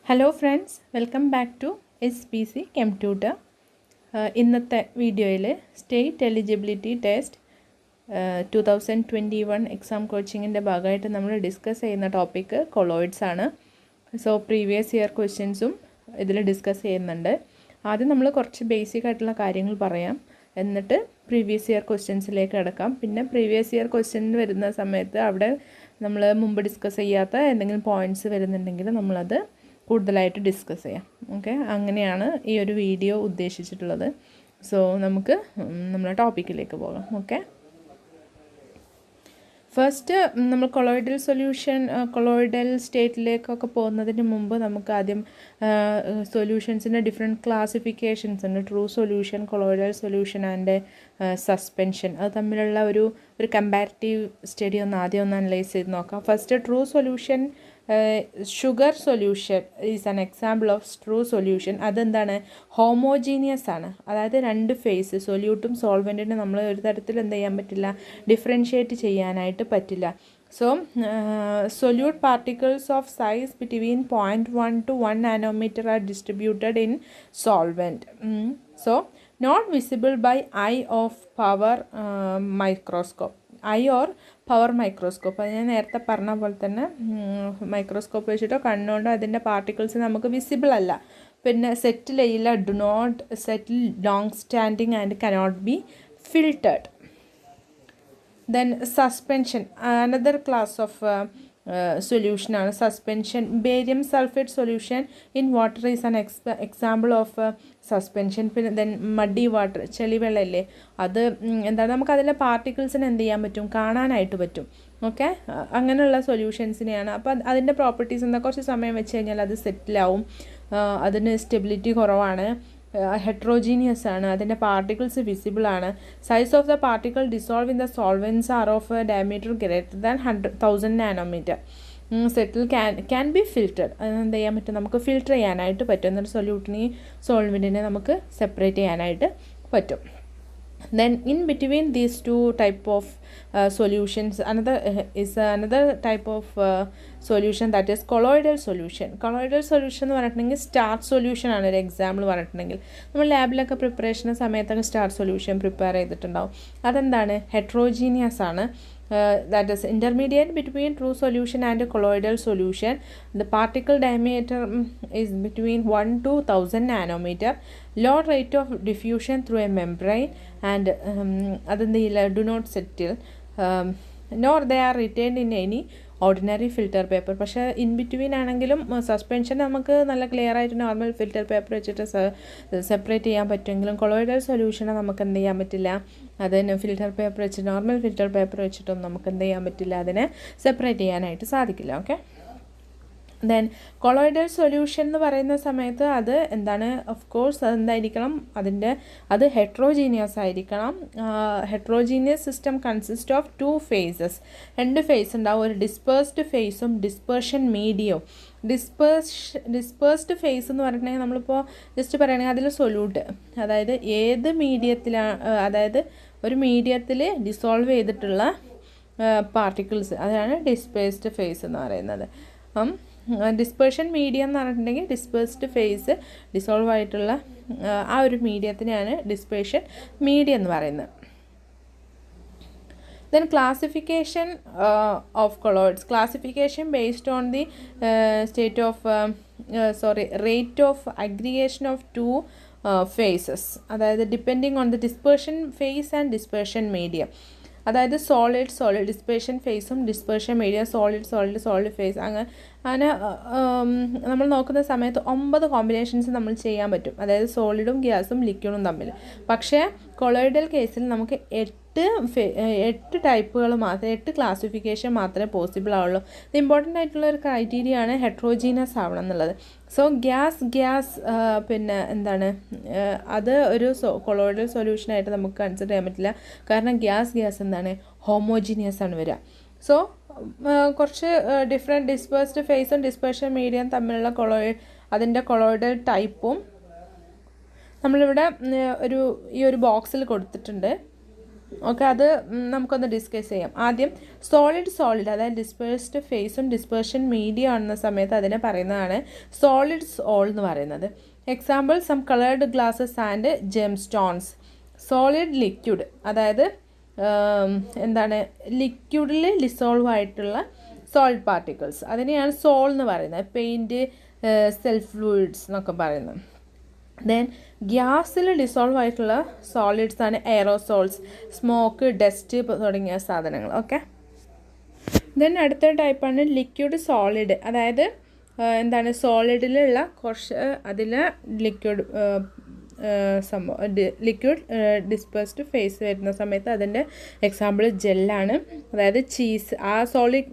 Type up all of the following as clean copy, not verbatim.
Hello friends, welcome back to SPC Chem Tutor. ഇന്നത്തെ വീഡിയോയിൽ state eligibility test 2021 exam കോച്ചിങ്ങിൻ്റെ ഭാഗമായിട്ട് നമ്മൾ ഡിസ്കസ് ചെയ്യുന്ന ടോപ്പിക്ക് കൊളോയിഡ്സ് ആണ്. സോ പ്രീവിയസ് ഇയർ ക്വസ്റ്റ്യൻസും ഇതിൽ ഡിസ്കസ് ചെയ്യുന്നുണ്ട്. ആദ്യം നമ്മൾ കുറച്ച് ബേസിക് ആയിട്ടുള്ള കാര്യങ്ങൾ പറയാം, എന്നിട്ട് പ്രീവിയസ് ഇയർ ക്വസ്റ്റ്യൻസിലേക്ക് കിടക്കാം. പിന്നെ പ്രീവിയസ് ഇയർ ക്വസ്റ്റ്യൻ വരുന്ന സമയത്ത് അവിടെ നമ്മൾ മുമ്പ് ഡിസ്കസ് ചെയ്യാത്ത എന്തെങ്കിലും പോയിൻറ്റ്സ് വരുന്നുണ്ടെങ്കിൽ നമ്മളത് കൂടുതലായിട്ട് ഡിസ്കസ് ചെയ്യാം. ഓക്കെ, അങ്ങനെയാണ് ഈ ഒരു വീഡിയോ ഉദ്ദേശിച്ചിട്ടുള്ളത്. സോ നമുക്ക് നമ്മളെ ടോപ്പിക്കിലേക്ക് പോകാം. ഓക്കെ, ഫസ്റ്റ് നമ്മൾ കൊളോയിഡൽ സ്റ്റേറ്റിലേക്കൊക്കെ പോകുന്നതിന് മുമ്പ് നമുക്ക് ആദ്യം സൊല്യൂഷൻസിൻ്റെ ഡിഫറെൻറ്റ് ക്ലാസിഫിക്കേഷൻസ് ഉണ്ട്. True solution, colloidal solution and suspension. അത് തമ്മിലുള്ള ഒരു കമ്പാരിറ്റീവ് സ്റ്റഡി ആദ്യം ഒന്ന് അനലൈസ് ചെയ്ത് നോക്കാം. First true solution, sugar solution is an example of true solution. അതെന്താണ്? ഹോമോജീനിയസ് ആണ്. അതായത് രണ്ട് ഫേസ്, സൊല്യൂട്ടും സോൾവെൻറ്റിനും നമ്മൾ ഒരു തരത്തിൽ എന്ത് ചെയ്യാൻ പറ്റില്ല, ഡിഫറൻഷ്യേറ്റ് ചെയ്യാനായിട്ട് പറ്റില്ല. So solute particles of size between 0.1 to 1 nanometer are distributed in solvent. So not visible by eye of power microscope. I or power microscope. അത് ഞാൻ നേരത്തെ പറഞ്ഞ പോലെ തന്നെ മൈക്രോസ്കോപ്പ് വെച്ചിട്ടോ കണ്ണുകൊണ്ടോ അതിൻ്റെ പാർട്ടിക്കിൾസ് നമുക്ക് വിസിബിൾ അല്ല. പിന്നെ സെറ്റിൽ ചെയ്യില്ല, do not settle, long standing and cannot be filtered. Then suspension, another class of സൊല്യൂഷനാണ് suspension. Barium sulphate solution in water is an example of suspension. പിന്നെ ദെൻ മഡി വാട്ടർ, ചെളിവെള്ളമില്ലേ, അത് എന്താണ്, നമുക്കതിലെ പാർട്ടിക്കിൾസിന് എന്ത് ചെയ്യാൻ പറ്റും, കാണാനായിട്ട് പറ്റും. ഓക്കെ, അങ്ങനെയുള്ള സൊല്യൂഷൻസിനെയാണ്. അപ്പോൾ അതിൻ്റെ പ്രോപ്പർട്ടീസ് എന്താ, കുറച്ച് സമയം വെച്ച് കഴിഞ്ഞാൽ അത് സെറ്റിലാവും, അതിന് സ്റ്റെബിലിറ്റി കുറവാണ്, ഹെട്രോജീനിയസ് ആണ്, അതിൻ്റെ പാർട്ടിക്കിൾസ് വിസിബിൾ ആണ്. Size of the particle dissolve in the solvents are of diameter greater than 1000 nanometre. Settle can be filtered. എന്ത് ചെയ്യാൻ പറ്റും, നമുക്ക് ഫിൽറ്റർ ചെയ്യാനായിട്ട് പറ്റും. എന്നിട്ട് സൊല്യൂട്ടിനെയും സോൾവെൻറ്റിനെ നമുക്ക് സെപ്പറേറ്റ് ചെയ്യാനായിട്ട് പറ്റും. Then in between these two type of solutions, another type of solution, that is colloidal solution. Colloidal solution എന്ന് പറഞ്ഞിട്ടുണ്ടെങ്കിൽ സ്റ്റാർച്ച് സൊല്യൂഷൻ ആണ് ഒരു എക്സാമ്പിൾ പറഞ്ഞിട്ടുണ്ടെങ്കിൽ. നമ്മൾ ലാബിലൊക്കെ പ്രിപ്പറേഷൻ സമയത്തൊക്കെ സ്റ്റാർച്ച് സൊല്യൂഷൻ പ്രിപ്പയർ ചെയ്തിട്ടുണ്ടാവും. അതെന്താണ്, ഹെട്രോജീനിയസ് ആണ്. That is intermediate between true solution and colloidal solution. The particle diameter is between 1 to 1000 nanometer. Low rate of diffusion through a membrane and do not settle, nor they are retained in any ordinary filter paper. പക്ഷേ in between ആണെങ്കിലും suspension നമുക്ക് നല്ല clear ആയിട്ട് normal filter paper വെച്ചിട്ട് separate ചെയ്യാൻ പറ്റുമെങ്കിലും colloidal സൊല്യൂഷനെ നമുക്ക് എന്ത് ചെയ്യാൻ പറ്റില്ല, അതിന് ഫിൽറ്റർ പേപ്പർ വെച്ച്, നോർമൽ ഫിൽറ്റർ പേപ്പർ വെച്ചിട്ടൊന്നും നമുക്ക് എന്ത് ചെയ്യാൻ പറ്റില്ല, അതിനെ സെപ്പറേറ്റ് ചെയ്യാനായിട്ട് സാധിക്കില്ല. ഓക്കെ, ദെൻ കൊളോയിഡൽ സൊല്യൂഷൻ എന്ന് പറയുന്ന സമയത്ത് അത് എന്താണ്, ഓഫ് കോഴ്സ് അതെന്തായിരിക്കണം, അത് ഹെട്രോജീനിയസ് ആയിരിക്കണം. Heterogeneous system consist of 2 phases. 2 phase ഉണ്ടാവും, ഒരു ഡിസ്പേഴ്സ്ഡ് ഫേസും ഡിസ്പേർഷൻ മീഡിയവും. ഡിസ്പേഴ്സ്ഡ് ഫേസ് എന്ന് പറഞ്ഞിട്ടുണ്ടെങ്കിൽ നമ്മളിപ്പോൾ ജസ്റ്റ് പറയുകയാണെങ്കിൽ അതിൽ സൊല്യൂട്ട്, അതായത് ഏത് മീഡിയത്തിലാണ്, അതായത് ഒരു മീഡിയത്തിൽ ഡിസോൾവ് ചെയ്തിട്ടുള്ള പാർട്ടിക്കിൾസ്, അതാണ് ഡിസ്പേഴ്സ്ഡ് ഫേസ് എന്ന് പറയുന്നത്. ഡിസ്പേർഷൻ മീഡിയം എന്ന് പറഞ്ഞിട്ടുണ്ടെങ്കിൽ ഡിസ്പേഴ്സ്ഡ് ഫേസ് ഡിസോൾവ് ആയിട്ടുള്ള ആ ഒരു മീഡിയത്തിനെയാണ് ഡിസ്പേർഷൻ മീഡിയം എന്ന് പറയുന്നത്. Then classification of colloids. Classification based on the rate of aggregation of 2 phases. അതായത് depending on the dispersion phase and dispersion medium. അതായത് സോളിഡ് ഡിസ്പേർഷൻ ഫേസും ഡിസ്പേർഷൻ മീഡിയ, സോളിഡ് ഫേസ്, അങ്ങനെ നമ്മൾ നോക്കുന്ന സമയത്ത് 9 കോമ്പിനേഷൻസ് നമ്മൾ ചെയ്യാൻ പറ്റും, അതായത് സോളിഡും ഗ്യാസും ലിക്വിഡും തമ്മിൽ. പക്ഷേ കൊളോയിഡൽ കേസിൽ നമുക്ക് 8 ടൈപ്പുകൾ മാത്രമേ, 8 ക്ലാസിഫിക്കേഷൻ മാത്രമേ പോസിബിൾ ആവുള്ളൂ. ഇത് ഇമ്പോർട്ടൻ്റ് ആയിട്ടുള്ള ഒരു ക്രൈറ്റീരിയ ആണ് ഹെട്രോജീനസ് ആവണം എന്നുള്ളത്. സോ ഗ്യാസ് പിന്നെ എന്താണ്, അത് ഒരു കൊളോയിഡൽ സൊല്യൂഷനായിട്ട് നമുക്ക് കൺസിഡർ ചെയ്യാൻ പറ്റില്ല. കാരണം ഗ്യാസ് എന്താണ്, ഹോമോജീനിയസ് ആണ് വരിക. സോ കുറച്ച് ഡിഫറെൻറ്റ് ഡിസ്പേഴ്സ്ഡ് ഫേസും ഡിസ്പേർഷൻ മീഡിയം തമ്മിലുള്ള അതിൻ്റെ കൊളോയിഡൽ ടൈപ്പും നമ്മളിവിടെ ഈ ഒരു ബോക്സിൽ കൊടുത്തിട്ടുണ്ട്. ഓക്കെ, അത് നമുക്കൊന്ന് ഡിസ്കസ് ചെയ്യാം. ആദ്യം സോളിഡ് അതായത് ഡിസ്പേഴ്സ്ഡ് ഫേസും ഡിസ്പേർഷൻ മീഡിയം ആണെന്ന സമയത്ത് അതിനെ പറയുന്നതാണ് സോളിഡ്സ് ഓൾ എന്ന് പറയുന്നത്. Example some coloured glasses and gem stones. Solid liquid അതായത് എന്താണ്, ലിക്വിഡിൽ ഡിസോൾവ് ആയിട്ടുള്ള സോളിഡ് പാർട്ടിക്കിൾസ്, അതിനെയാണ് സോൾ എന്ന് പറയുന്നത്. പെയിൻറ്റ്, സെൽഫ് ഫ്ലൂയിഡ്സ് എന്നൊക്കെ പറയുന്നത്. ദെൻ ഗ്യാസിൽ ഡിസോൾവ് ആയിട്ടുള്ള സോളിഡ്സ് ആണ് എയറോസോൾസ്, സ്മോക്ക്, ഡസ്റ്റ് തുടങ്ങിയ സാധനങ്ങൾ. ഓക്കെ, ദെൻ അടുത്ത ടൈപ്പാണ് ലിക്വിഡ് സോളിഡ്. അതായത് എന്താണ്, സോളിഡിലുള്ള കുറച്ച് അതിൽ ലിക്വിഡ് ലിക്വിഡ് ഡിസ്പേഴ്സ്ഡ് ഫേസ് വരുന്ന സമയത്ത് അതിൻ്റെ എക്സാമ്പിൾ ജെല്ലാണ്. അതായത് ചീസ്, ആ സോളിഡ്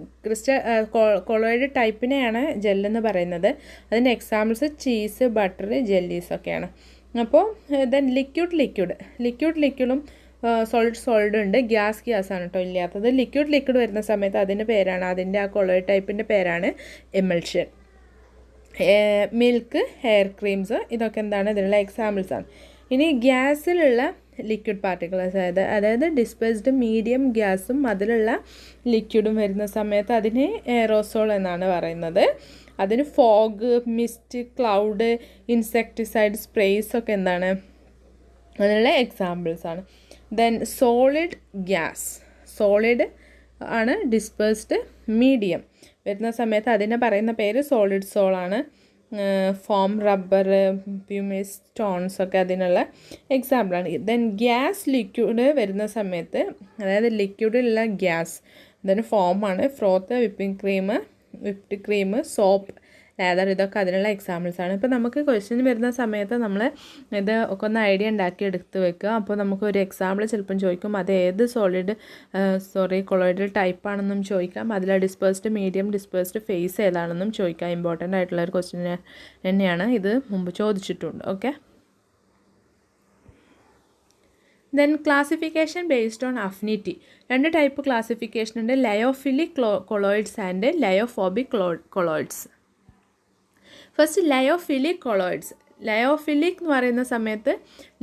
കൊളോയിഡ് ടൈപ്പിനെയാണ് ജെല്ലെന്ന് പറയുന്നത്. അതിൻ്റെ എക്സാമ്പിൾസ് ചീസ്, ബട്ടർ, ജെല്ലീസ് ഒക്കെയാണ്. അപ്പോൾ ദെൻ ലിക്വിഡും സോളിഡ് ഉണ്ട്. ഗ്യാസ് ആണ് കേട്ടോ ഇല്ലാത്തത്. ലിക്വിഡ് വരുന്ന സമയത്ത് അതിൻ്റെ പേരാണ്, അതിൻ്റെ ആ കൊളോയിഡ് ടൈപ്പിൻ്റെ പേരാണ് എമൽഷൻ. മിൽക്ക്, ഹെയർ ക്രീംസ്, ഇതൊക്കെ എന്താണ് ഇതിനുള്ള എക്സാമ്പിൾസാണ്. ഇനി ഗ്യാസിലുള്ള ലിക്വിഡ് പാർട്ടിക്കിൾസ് അതായത് ഡിസ്പേഴ്സ്ഡ് മീഡിയം ഗ്യാസും അതിലുള്ള ലിക്വിഡും വരുന്ന സമയത്ത് അതിന് എയറോസോൾ എന്നാണ് പറയുന്നത്. അതിന് fog, mist, cloud, insecticide sprays ഒക്കെ എന്താണ് അതിനുള്ള എക്സാമ്പിൾസാണ്. ദെൻ സോളിഡ് ആണ് ഡിസ്പേഴ്സ്ഡ് മീഡിയം വരുന്ന സമയത്ത് അതിനെ പറയുന്ന പേര് സോളിഡ് സോളാണ്. ഫോം, റബ്ബർ, പ്യൂമിസ്, സ്റ്റോൺസ് ഒക്കെ അതിനുള്ള എക്സാമ്പിളാണ്. ദെൻ ഗ്യാസ് ലിക്വിഡ് വരുന്ന സമയത്ത് അതായത് ലിക്വിഡിലുള്ള ഗ്യാസ് അതിന് ഫോമാണ്. ഫ്രോത്ത്, വിപ്ഡ് ക്രീം, സോപ്പ്, ലേദർ, ഇതൊക്കെ അതിനുള്ള എക്സാമ്പിൾസാണ്. ഇപ്പോൾ നമുക്ക് ക്വസ്റ്റ്യൻ വരുന്ന സമയത്ത് നമ്മൾ ഇത് ഒക്കെ ഒന്ന് ഐഡിയ ഉണ്ടാക്കി എടുത്ത് വെക്കുക. അപ്പോൾ നമുക്ക് ഒരു എക്സാമ്പിൾ ചിലപ്പം ചോദിക്കും, അത് ഏത് കൊളോയിഡൽ ടൈപ്പാണെന്നും ചോദിക്കാം. അതിൽ ഡിസ്പേഴ്സ്ഡ് മീഡിയം, ഡിസ്പേഴ്സ്ഡ് ഫേസ് ഏതാണെന്നും ചോദിക്കാം. ഇമ്പോർട്ടൻ്റ് ആയിട്ടുള്ള ഒരു ക്വസ്റ്റ്യൻ തന്നെയാണ്, ഇത് മുമ്പ് ചോദിച്ചിട്ടുണ്ട്. Okay, then classification based on affinity. 2 type classification ഉണ്ട്, lyophilic colloids and lyophobic colloids. First lyophilic colloids. Lyophilic എന്ന് പറയുന്ന സമയത്ത്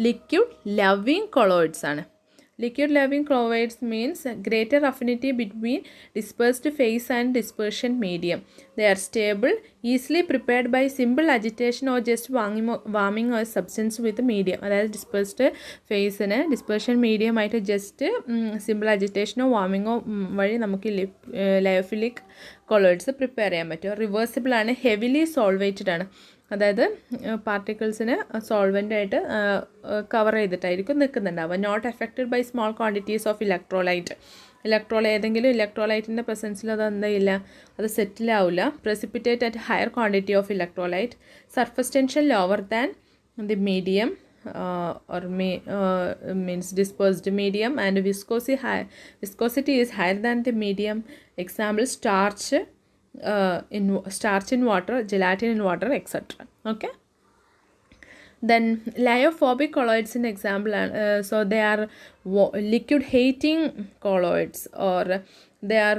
ലിക്വിഡ് ലവിങ് കൊളോയിഡ്സ് ആണ്. Liquid loving colloids means greater affinity between dispersed phase and dispersion medium. They are stable, easily prepared by simple agitation or just warming a substance with medium. അതായത് dispersed ഫേസിന് dispersion medium ആയിട്ട് just simple അജിറ്റേഷനോ വാമിങ്ങോ വഴി നമുക്ക് lyophilic colloids prepare ചെയ്യാൻ പറ്റും. Reversible ആണ്, heavily solvated ആണ്. അതായത് പാർട്ടിക്കിൾസിന് സോൾവെൻ്റായിട്ട് കവർ ചെയ്തിട്ടായിരിക്കും നിൽക്കുന്നുണ്ടാവുക. Not affected by small quantities of electrolyte. ഏതെങ്കിലും ഇലക്ട്രോലൈറ്റിൻ്റെ പ്രസൻസിൽ അത് എന്തില്ല, അത് സെറ്റിൽ ആവില്ല. Precipitate at higher quantity of electrolyte. Surface tension lower than the medium means dispersed medium, and viscosity is higher than the medium. Example, starch in water, gelatin in water, etc. Okay, then lyophobic colloids in example, so they are liquid hating colloids, or they are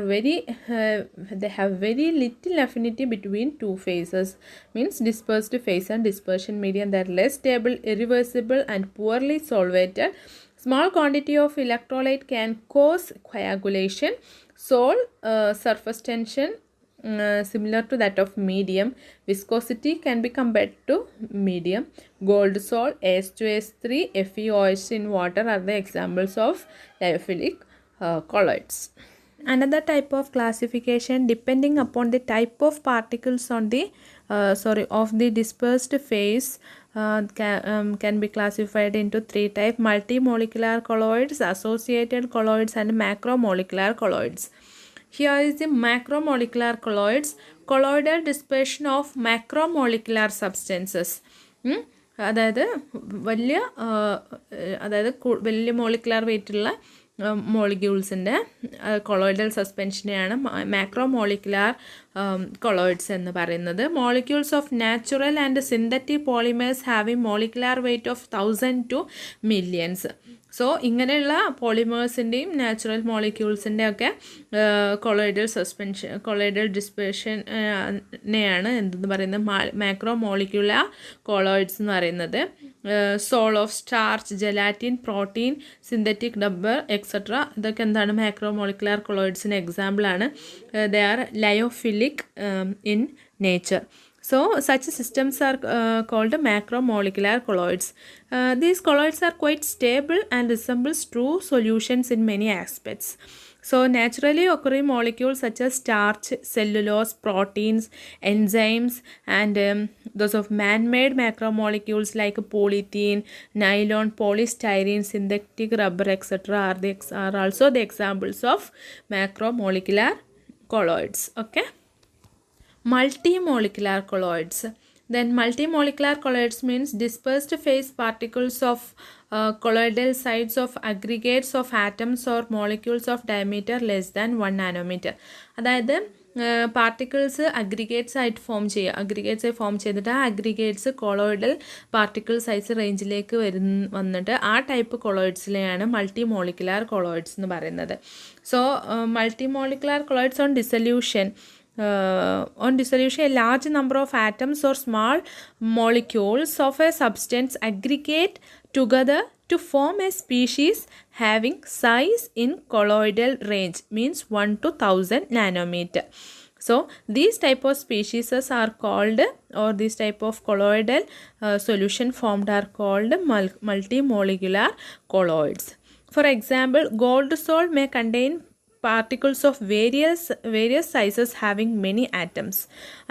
they have very little affinity between two phases, means dispersed phase and dispersion medium. They are less stable, irreversible and poorly solvated. Small quantity of electrolyte can cause coagulation. Surface tension similar to that of medium. Viscosity can be compared to medium. Gold salt, H2S3, FeOH in water are the examples of lyophilic colloids. Another type of classification, depending upon the type of particles on the of the dispersed phase, can be classified into 3 types: multimolecular colloids, associated colloids and macromolecular colloids. Here is the macromolecular colloids. Colloidal dispersion of macromolecular substances. അതായത് വലിയ molecular വെയിറ്റുള്ള മോളിക്യൂൾസിൻ്റെ colloidal സസ്പെൻഷനെയാണ് മാക്രോമോളിക്കുലാർ colloids എന്ന് പറയുന്നത്. Molecules of natural and synthetic polymers having molecular weight of 1000 to millions. So ഇങ്ങനെയുള്ള പോളിമേഴ്സിൻ്റെയും natural മോളിക്യൂൾസിൻ്റെയൊക്കെ colloidal ഡിസ്പേഷനെയാണ് എന്തെന്ന് പറയുന്നത് macro molecular colloids എന്ന് പറയുന്നത്. Sol of starch, gelatin, protein, synthetic rubber etcetera ഇതൊക്കെ എന്താണ് മാക്രോ മോളിക്കുലർ കൊളോയിഡ്സിന് എക്സാമ്പിളാണ്. They are lyophilic in nature. So such systems are called macromolecular colloids. These colloids are quite stable and resembles true solutions in many aspects. So naturally occurring molecules such as starch, cellulose, proteins, enzymes and those of man-made macromolecules like polythene, nylon, polystyrene, synthetic rubber etc. are also the examples of macromolecular colloids. Okay. Multimolecular colloids. Then multimolecular colloids means dispersed phase particles of colloidal sites of aggregates of atoms or molecules of diameter less than 1 nanometer. അതായത് particles aggregates ആയിട്ട് form ചെയ്തിട്ട് ആ aggregates colloidal particle size റേഞ്ചിലേക്ക് വന്നിട്ട് ആ type കൊളോയിഡ്സിലെയാണ് multimolecular colloids എന്ന് പറയുന്നത്. So multimolecular colloids on dissolution, a large number of atoms or small molecules of a substance aggregate together to form a species having size in colloidal range, means 1 to 1000 nanometer. So these type of species are called, or this type of colloidal solution formed are called multimolecular colloids. For example, gold salt may contain particles of various sizes having many atoms,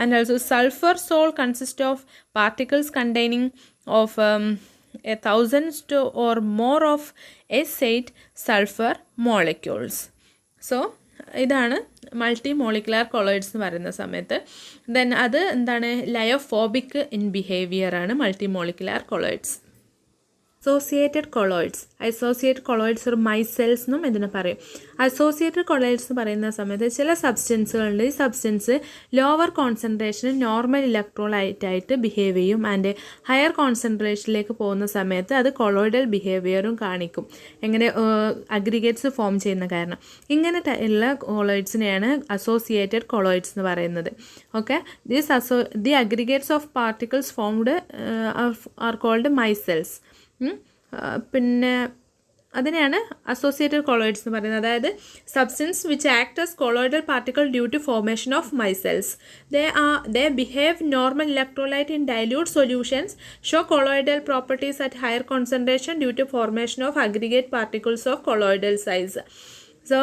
and also sulfur salt consists of particles containing of 1,000 to or more of S8 sulfur molecules. So ഇതാണ് മൾട്ടിമോളിക്കുലാർ colloids എന്ന് പറയുന്ന സമയത്ത്. Then അത് എന്താണ്, lyophobic in behaviour ആണ് മൾട്ടിമോളിക്കുലാർ colloids. Associated colloids ഒരു മൈസെൽസ് എന്നും ഇതിനെ പറയും. അസോസിയേറ്റഡ് കൊളോയിഡ്സ് എന്ന് പറയുന്ന സമയത്ത് ചില സബ്സ്റ്റൻസുകളുണ്ട്, ഈ സബ്സ്റ്റൻസ് ലോവർ കോൺസെൻട്രേഷനിൽ നോർമൽ ഇലക്ട്രോലൈറ്റായിട്ട് ബിഹേവ് ചെയ്യും ആൻഡ് ഹയർ കോൺസെൻട്രേഷനിലേക്ക് പോകുന്ന സമയത്ത് അത് കൊളോയിഡൽ ബിഹേവിയറും കാണിക്കും. എങ്ങനെ അഗ്രിഗേറ്റ്സ് ഫോം ചെയ്യുന്ന കാരണം. ഇങ്ങനെ ഉള്ള കൊളോയിഡ്സിനെയാണ് അസോസിയേറ്റഡ് കൊളോയിഡ്സ് എന്ന് പറയുന്നത്. Okay, the aggregates of particles formed are called micelles. പിന്നെ അതിനെയാണ് അസോസിയേറ്റഡ് കൊളോയിഡ്സ് എന്ന് പറയുന്നത്. അതായത് substance which act as colloidal particle due to formation of micelles. They behave normal electrolyte in dilute solutions, show colloidal properties at higher concentration due to formation of aggregate particles of colloidal size. So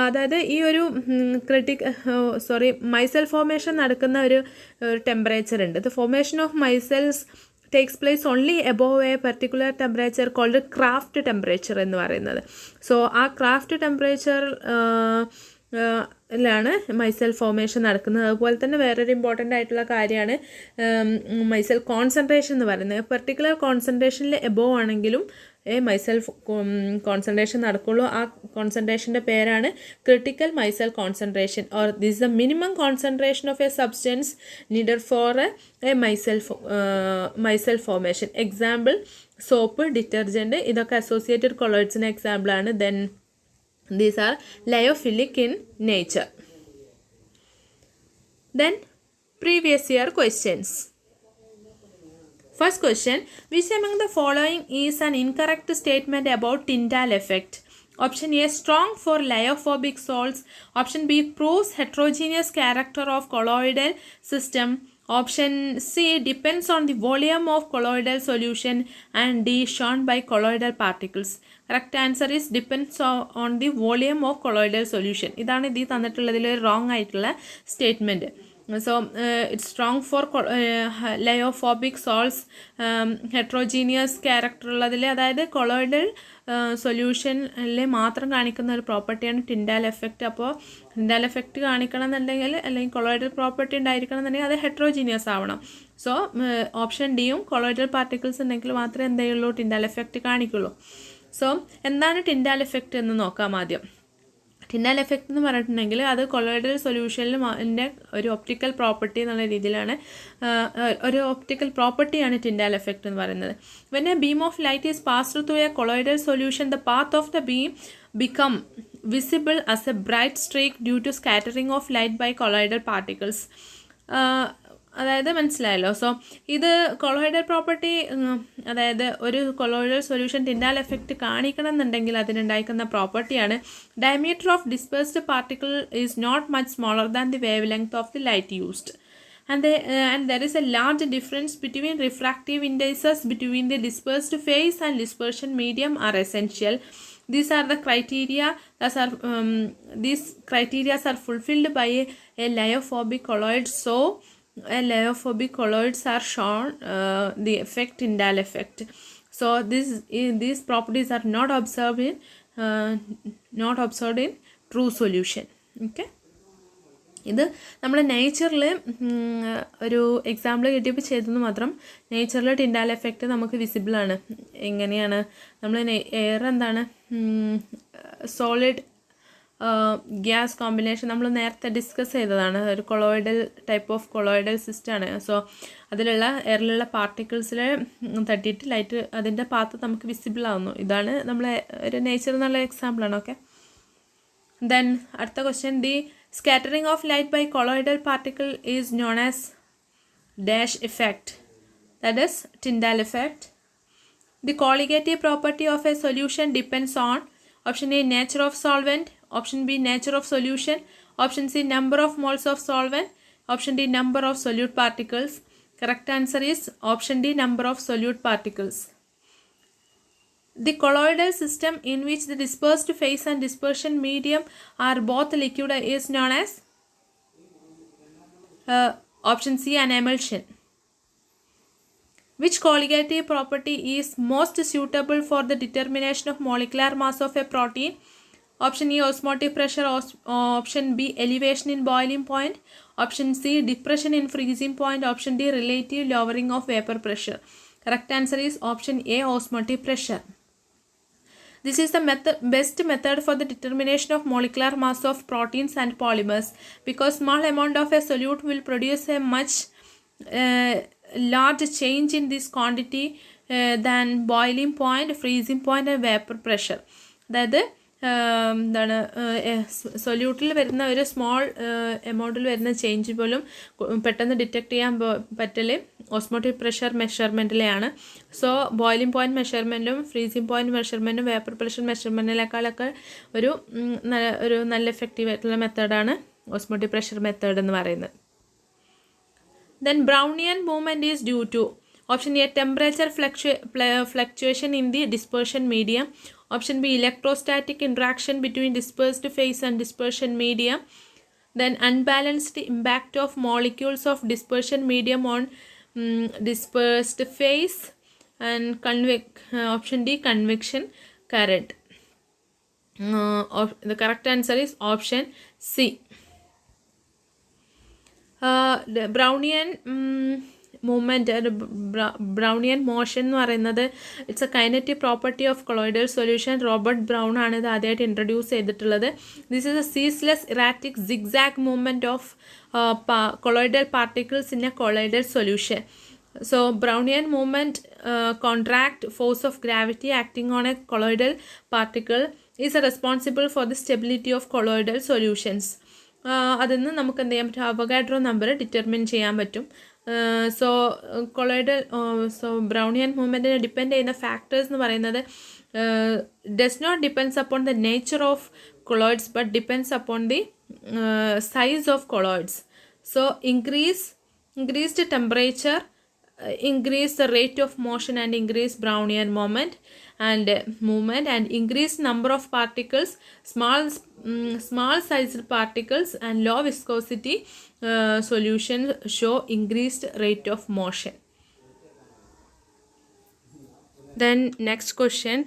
അതായത് ഈ ഒരു micelle formation നടക്കുന്ന ഒരു temperature ഉണ്ട്. The formation of micelles takes place only above a particular temperature called Kraft temperature എന്ന് പറയുന്നത്. So ആ craft temperature ലാണ് മൈസെൽ ഫോർമേഷൻ നടക്കുന്നത്. അതുപോലെ തന്നെ വേറൊരു ഇമ്പോർട്ടൻ്റ് ആയിട്ടുള്ള കാര്യമാണ് മൈസെൽ കോൺസെൻട്രേഷൻ എന്ന് പറയുന്നത്. പെർട്ടിക്കുലർ കോൺസെൻട്രേഷനിൽ എബോവ് ആണെങ്കിലും മൈസെൽ കോൺസെൻട്രേഷൻ നടക്കുള്ളൂ. ആ കോൺസെൻട്രേഷൻ്റെ പേരാണ് critical myself concentration, or this is the minimum concentration of A substance needed for A myself formation. Example soap, detergent, ഇതൊക്കെ അസോസിയേറ്റഡ് കൊളോയിഡ്സിന് എക്സാമ്പിളാണ്. Then these are lyophilic in nature. Then previous year questions. First question, which among the following is an incorrect statement about Tyndall effect? Option A, strong for lyophobic salts. Option B, proves heterogeneous character of colloidal system. Option C, depends on the volume of colloidal solution. And D, shown by colloidal particles. Correct answer is depends on the volume of colloidal solution. ഇതാണ് ഇത് തന്നിട്ടുള്ളതിൽ wrong ആയിട്ടുള്ള statement. So it's strong for lyophobic sols, heterogeneous character ഉള്ളതിൽ, അതായത് colloidal സൊല്യൂഷനിൽ മാത്രം കാണിക്കുന്ന ഒരു പ്രോപ്പർട്ടിയാണ് ടിൻഡാൽ എഫക്റ്റ്. അപ്പോൾ ടിൻഡാൽ എഫക്റ്റ് കാണിക്കണം എന്നുണ്ടെങ്കിൽ, അല്ലെങ്കിൽ കൊളോയിഡൽ പ്രോപ്പർട്ടി ഉണ്ടായിരിക്കണം എന്നുണ്ടെങ്കിൽ അത് ഹെട്രോജീനിയസ് ആവണം. സോ ഓപ്ഷൻ ഡിയും കൊളോയിഡൽ പാർട്ടിക്കിൾസ് ഉണ്ടെങ്കിൽ മാത്രമേ എന്തെയുള്ളൂ, ടിൻഡാൽ എഫക്റ്റ് കാണിക്കുള്ളൂ. സോ എന്താണ് ടിൻഡാൽ എഫക്റ്റ് എന്ന് നോക്കാം ആദ്യം. ടിൻഡാൽ എഫക്റ്റ് എന്ന് പറഞ്ഞിട്ടുണ്ടെങ്കിൽ അത് കൊളോയിഡൽ സൊല്യൂഷനിലും അതിൻ്റെ ഒരു ഒപ്റ്റിക്കൽ പ്രോപ്പർട്ടി എന്നുള്ള രീതിയിലാണ്, ഒരു ഒപ്റ്റിക്കൽ പ്രോപ്പർട്ടിയാണ് ടിൻഡാൽ എഫക്റ്റ് എന്ന് പറയുന്നത്. When A beam of light is passed through A colloidal solution the path of the beam become visible as a bright streak due to scattering of light by colloidal particles. അതായത് മനസ്സിലായല്ലോ. So ഇത് colloidal property, അതായത് ഒരു colloidal solution Tyndall effect കാണിക്കണം എന്നുണ്ടെങ്കിൽ അതിനുണ്ടായിരിക്കുന്ന പ്രോപ്പർട്ടിയാണ് diameter of dispersed particle is not much smaller than the wavelength of the light used. And there is a large difference between refractive indices between the dispersed phase and dispersion medium are essential. These are the criteria that are these criteria are fulfilled by a lithophobic colloid. So a lithophobic colloids are shown the effect Tyndall effect. So these properties are not observed in true solution. Okay. ഇത് നമ്മൾ നേച്ചറിൽ ഒരു example കിട്ടിയപ്പോൾ ചെയ്തെന്ന് മാത്രം. നേച്ചറിൽ Tyndall effect നമുക്ക് വിസിബിളാണ്. എങ്ങനെയാണ് നമ്മൾ air എന്താണ് സോളിഡ് ഗ്യാസ് കോമ്പിനേഷൻ നമ്മൾ നേരത്തെ ഡിസ്കസ് ചെയ്തതാണ്. ഒരു കൊളോയിഡൽ ടൈപ്പ് ഓഫ് കൊളോയിഡൽ സിസ്റ്റമാണ്. സോ അതിലുള്ള എയറിലുള്ള പാർട്ടിക്കിൾസിൽ തട്ടിയിട്ട് ലൈറ്റ് അതിൻ്റെ പാത്ത് നമുക്ക് വിസിബിൾ ആവുന്നു. ഇതാണ് നമ്മളെ ഒരു നേച്ചർ എന്നുള്ള എക്സാമ്പിളാണ്. ഓക്കെ. ദെൻ അടുത്ത question, the scattering of light by colloidal particle is known as dash effect, that is Tyndall effect. The colligative property of a solution depends on option A nature of solvent, option B nature of solution, option C number of moles of solvent, option D number of solute particles. Correct answer is option D number of solute particles. The colloidal system in which the dispersed phase and dispersion medium are both liquid is known as option C an emulsion. Which colligative property is most suitable for the determination of molecular mass of a protein? Option E osmotic pressure, option B elevation in boiling point, option C depression in freezing point, option D relative lowering of vapor pressure. Correct answer is option A osmotic pressure. This is the best method for the determination of molecular mass of proteins and polymers, because small amount of a solute will produce a much large change in this quantity than boiling point, freezing point and vapor pressure. അതായത് എന്താണ് സൊല്യൂട്ടിൽ വരുന്ന ഒരു small എമൗണ്ടിൽ വരുന്ന change പോലും പെട്ടെന്ന് detect ചെയ്യാൻ പറ്റല് osmotic pressure മെഷർമെൻറ്റിലെയാണ്. സോ ബോയിലിംഗ് പോയിൻറ്റ് മെഷർമെൻറ്റും ഫ്രീസിംഗ് പോയിൻറ്റ് മെഷർമെൻറ്റും വേപ്പർ പ്രഷർ മെഷർമെൻറ്റിനേക്കാളൊക്കെ ഒരു നല്ല എഫക്റ്റീവ് ആയിട്ടുള്ള മെത്തേഡാണ് ഓസ്മോട്ടിക് പ്രഷർ മെത്തേഡ് എന്ന് പറയുന്നത്. Then Brownian movement is due to option A temperature fluctuation in the dispersion medium, option B electrostatic interaction between dispersed phase and dispersion medium, then unbalanced impact of molecules of dispersion medium on dispersed phase, and option D convection current. The correct answer is option C. The Brownian movement Brownian motion എന്ന് പറയുന്നത് it's A kinetic property of colloidal solution. Robert brown ആണ് ഇത് ആദ്യമായിട്ട് introduce ചെയ്തിട്ടുള്ളത്. This is A ceaseless erratic zigzag movement of colloidal particles in A colloidal solution. So Brownian movement contract force of gravity acting on a colloidal particle is responsible for the stability of colloidal solutions. അതിൽ നിന്ന് നമുക്ക് എന്ത് ചെയ്യാൻ പറ്റും, Avogadro number determine ചെയ്യാൻ പറ്റും. So Brownian മൂവ്മെൻറ്റിനെ depend ചെയ്യുന്ന ഫാക്ടേഴ്സ് എന്ന് പറയുന്നത് does not depends upon the nature of colloids but depends upon the size of colloids. So increased temperature increase the rate of motion and increase Brownian movement and increase number of particles, small sized particles and low viscosity solutions show increased rate of motion. Then next question,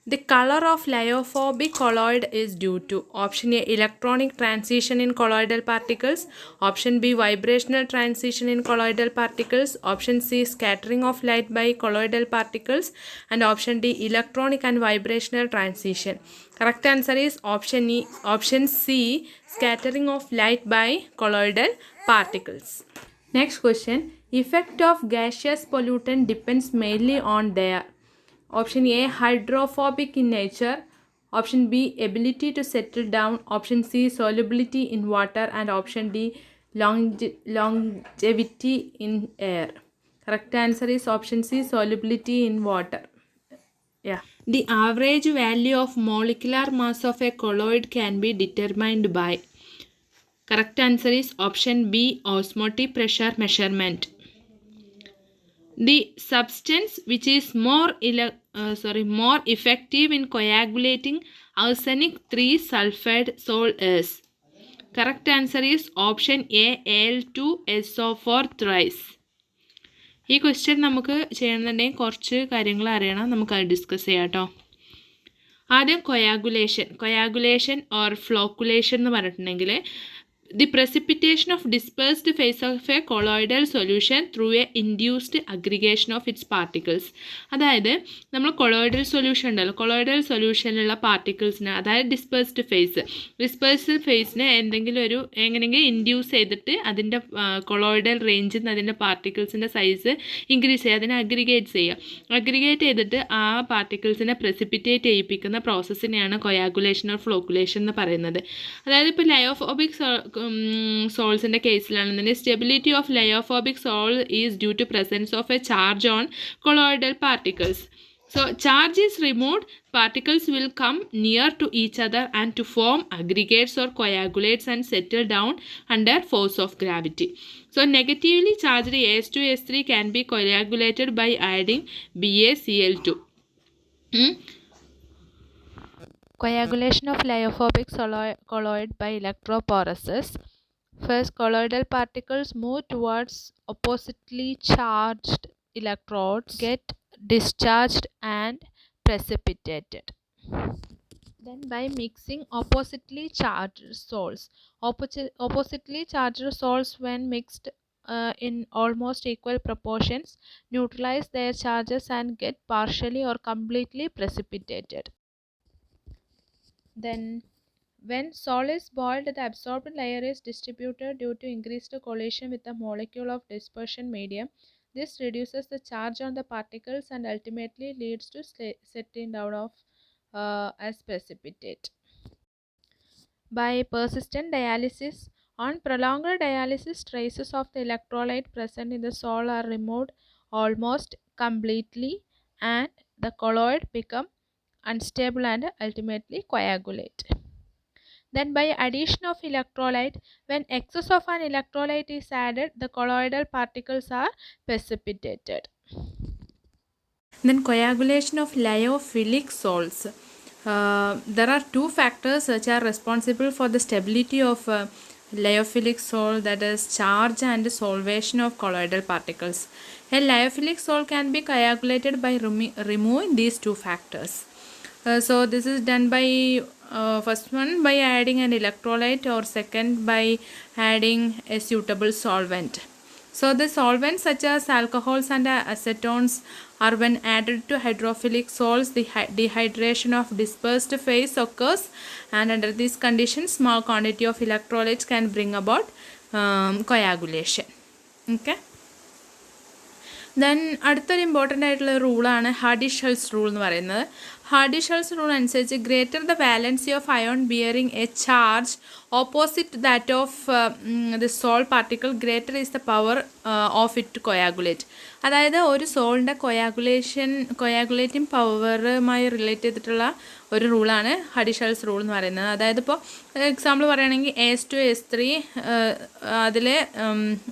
The color of lyophobic colloid is due to option A, electronic transition in colloidal particles, option B, vibrational transition in colloidal particles, option C, scattering of light by colloidal particles, and option D, electronic and vibrational transition. Correct answer is option C, scattering of light by colloidal particles. Next question, effect of gaseous pollutant depends mainly on their option A, hydrophobic in nature, option B, ability to settle down, option C, solubility in water, and option D, longevity in air. Correct answer is option C, solubility in water. Yeah. The average value of molecular mass of a colloid can be determined by. Correct answer is option B, osmotic pressure measurement. The substance which is more effective in coagulating arsenic 3 sulfide salt is. Correct answer is option A, Al2SO4 thrice. ഈ question നമുക്ക് ചെയ്യണമെന്നുണ്ടെങ്കിൽ കുറച്ച് കാര്യങ്ങൾ അറിയണം, നമുക്കത് discuss ചെയ്യാം കേട്ടോ. ആദ്യം കൊയാഗുലേഷൻ ഓർ ഫ്ലോക്കുലേഷൻ എന്ന് പറഞ്ഞിട്ടുണ്ടെങ്കിൽ the precipitation of dispersed phase of a colloidal solution through a induced aggregation of its particles. അതായത് നമ്മൾ കൊളോയിഡൽ സൊല്യൂഷൻ ഉണ്ടല്ലോ, കൊളോയിഡൽ സൊല്യൂഷനിലുള്ള പാർട്ടിക്കിൾസിന്, അതായത് ഡിസ്പേഴ്സ്ഡ് ഫേസിന് എന്തെങ്കിലും ഒരു എങ്ങനെയെങ്കിലും ഇൻഡ്യൂസ് ചെയ്തിട്ട് അതിൻ്റെ കൊളോയിഡൽ റേഞ്ചിൽ നിന്ന് അതിൻ്റെ പാർട്ടിക്കിൾസിൻ്റെ സൈസ് ഇൻക്രീസ് ചെയ്യുക, അതിനെ അഗ്രിഗേറ്റ് ചെയ്തിട്ട് ആ പാർട്ടിക്കിൾസിനെ പ്രസിപ്പിറ്റേറ്റ് ചെയ്യിപ്പിക്കുന്ന പ്രോസസ്സിനെയാണ് കൊയാഗുലേഷൻ ഓർ ഫ്ലോക്കുലേഷൻ എന്ന് പറയുന്നത്. അതായത് ഇപ്പോൾ ലയോഫോബിക് സോൾസിൻ്റെ കേസിലാണെന്നുണ്ടെങ്കിൽ stability of lyophobic sol is due to presence of a charge on colloidal particles. So charge is removed, particles will come near to each other and to form aggregates or coagulates and settle down under force of gravity. So negatively charged AS2S3 can be coagulated by adding BaCl2. Coagulation of lyophobic colloid by electrophoresis. First, colloidal particles move towards oppositely charged electrodes, get discharged and precipitated. Then by mixing oppositely charged salts. Oppositely charged salts when mixed in almost equal proportions neutralize their charges and get partially or completely precipitated. Then when salt is boiled, the absorbed layer is distributed due to increased collision with the molecule of dispersion medium. This reduces the charge on the particles and ultimately leads to setting down of as precipitate. By persistent dialysis, on prolonged dialysis, traces of the electrolyte present in the salt are removed almost completely and the colloid become unstable and ultimately coagulate. Then by addition of electrolyte, when excess of an electrolyte is added, the colloidal particles are precipitated. Then coagulation of lyophilic salts. There are two factors which are responsible for the stability of lyophilic salt, that is charge and solvation of colloidal particles. A lyophilic salt can be coagulated by removing these two factors. So this is done by first one by adding an electrolyte, or second by adding a suitable solvent. So the solvents such as alcohols and acetones are when added to hydrophilic salts, the dehydration of dispersed phase occurs, and under these conditions small quantity of electrolytes can bring about coagulation. Okay. Then അടുത്തൊരു important ആയിട്ടുള്ള റൂളാണ് Hardy Schulze rule എന്ന് പറയുന്നത്. Hardy Schulze rule അനുസരിച്ച് greater the valency of ion bearing a charge opposite that of the sol particle greater is the power of it to coagulate. അതായത് ഒരു സോളിൻ്റെ കോയാഗുലേറ്റിംഗ് പവറുമായി relate ചെയ്തിട്ടുള്ള ഒരു റൂളാണ് ഹാർഡി-ഷെൽസ് റൂൾ എന്ന് പറയുന്നത്. അതായത് ഇപ്പോൾ എക്സാമ്പിൾ പറയുകയാണെങ്കിൽ AS2S3 അതിൽ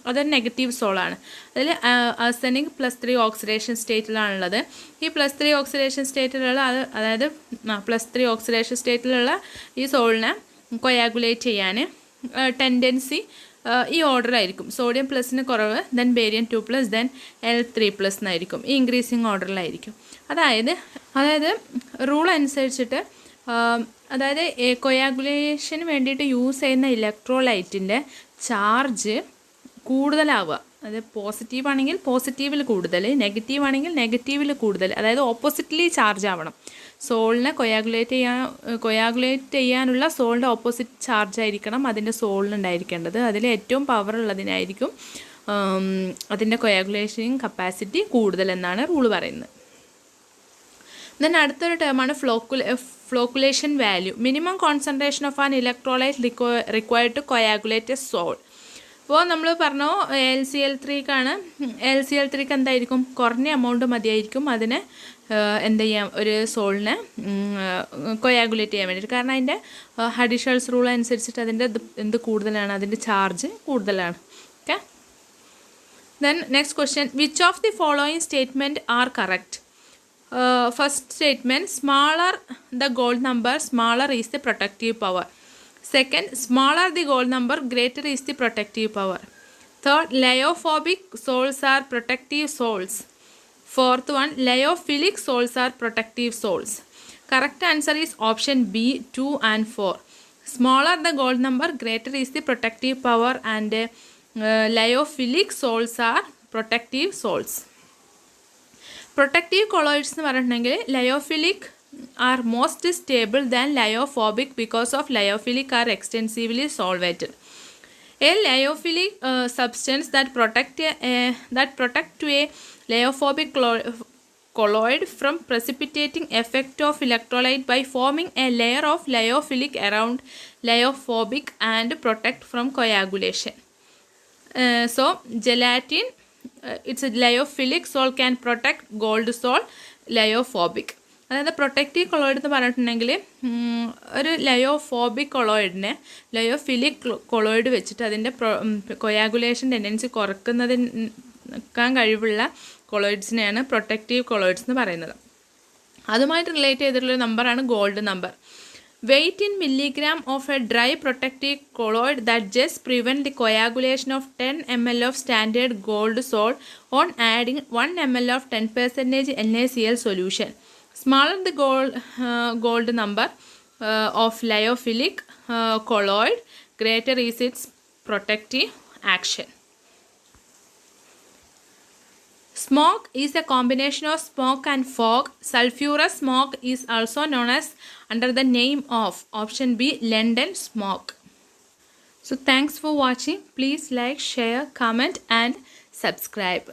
അതൊരു നെഗറ്റീവ് സോളാണ്. അതിൽ ആർസെനിക് +3 ഓക്സിഡേഷൻ സ്റ്റേറ്റിലാണുള്ളത്. ഈ +3 ഓക്സിഡേഷൻ സ്റ്റേറ്റിലുള്ള അതായത് +3 ഓക്സിഡേഷൻ സ്റ്റേറ്റിലുള്ള ഈ സോളിനെ കൊയാഗുലേറ്റ് ചെയ്യാൻ ടെൻഡൻസി ഈ ഓർഡർ ആയിരിക്കും. സോഡിയം പ്ലസിന് കുറവ്, ദെൻ ബേരിയം 2+, ദെൻ L3+ എന്നായിരിക്കും. ഈ ഇൻക്രീസിങ് ഓർഡറിലായിരിക്കും. അതായത് റൂൾ അനുസരിച്ചിട്ട് അതായത് കൊയാഗുലേഷന് വേണ്ടിയിട്ട് യൂസ് ചെയ്യുന്ന ഇലക്ട്രോലൈറ്റിൻ്റെ ചാർജ് കൂടുതലാവുക. അതായത് പോസിറ്റീവ് ആണെങ്കിൽ പോസിറ്റീവിൽ കൂടുതൽ, നെഗറ്റീവ് ആണെങ്കിൽ നെഗറ്റീവിൽ കൂടുതൽ, അതായത് ഓപ്പോസിറ്റ്ലി ചാർജ് ആവണം. സോളിനെ കൊയാഗുലേറ്റ് ചെയ്യാനുള്ള സോളിൻ്റെ ഓപ്പോസിറ്റ് ചാർജ് ആയിരിക്കണം അതിൻ്റെ സോളിനുണ്ടായിരിക്കേണ്ടത്. അതിൽ ഏറ്റവും പവർ ഉള്ളതിനായിരിക്കും അതിൻ്റെ കൊയാഗുലേഷൻ കപ്പാസിറ്റി കൂടുതലെന്നാണ് റൂൾ പറയുന്നത്. ദെൻ അടുത്തൊരു ടേമാണ് flocculation value. Minimum concentration of an electrolyte required to coagulate a sol. അപ്പോൾ നമ്മൾ പറഞ്ഞു LCl3ക്കാണ്. LCl3ക്ക് എന്തായിരിക്കും, കുറഞ്ഞ എമൗണ്ട് മതിയായിരിക്കും അതിന് എന്ത് ചെയ്യാം, ഒരു സോളിനെ കൊയാഗുലേറ്റ് ചെയ്യാൻ വേണ്ടിയിട്ട്. കാരണം അതിൻ്റെ ഹഡിഷൽസ് റൂൾ അനുസരിച്ചിട്ട് അതിൻ്റെ എന്ത് കൂടുതലാണ്, അതിൻ്റെ ചാർജ് കൂടുതലാണ്. Okay. Then next question, which of the following statement are correct? First statement, smaller the gold number, smaller is the protective power. Second, smaller the gold number, greater is the protective power. Third, lyophilic soles are protective soles. Fourth one, lyophilic soles are protective soles. Correct answer is option B, 2 and 4. Smaller the gold number, greater is the protective power, and lyophilic soles are protective soles. Protective colloids എന്ന് പറഞ്ഞിട്ടുണ്ടെങ്കിൽ lyophilic are most stable than lyophobic because of lyophilic are extensively solvated. A lyophilic substance that protect to a lyophobic colloid from precipitating effect of electrolyte by forming a layer of lyophilic around lyophobic and protect from coagulation. So gelatin, it's a lyophilic sol can protect gold sol lyophobic. അതായത് protective colloid എന്ന് പറഞ്ഞിട്ടുണ്ടെങ്കിൽ ഒരു lyophobic കൊളോയിഡിനെ lyophilic colloid വെച്ചിട്ട് അതിൻ്റെ coagulation tendency കുറയ്ക്കാൻ കഴിവുള്ള കൊളോയിഡ്സിനെയാണ് protective colloids എന്ന് പറയുന്നത്. അതുമായിട്ട് റിലേറ്റ് ചെയ്തിട്ടുള്ള നമ്പറാണ് gold number. Weight in milligram of a dry protective colloid that just prevent the coagulation of 10 ml of standard gold salt on adding 1 ml of 10% NaCl solution. Smaller the gold number of lyophilic colloid, greater is its protective action. Smoke is a combination of smoke and fog. Sulfurous smoke is also known as under the name of option B, London smoke. So thanks for watching. Please like, share, comment and subscribe.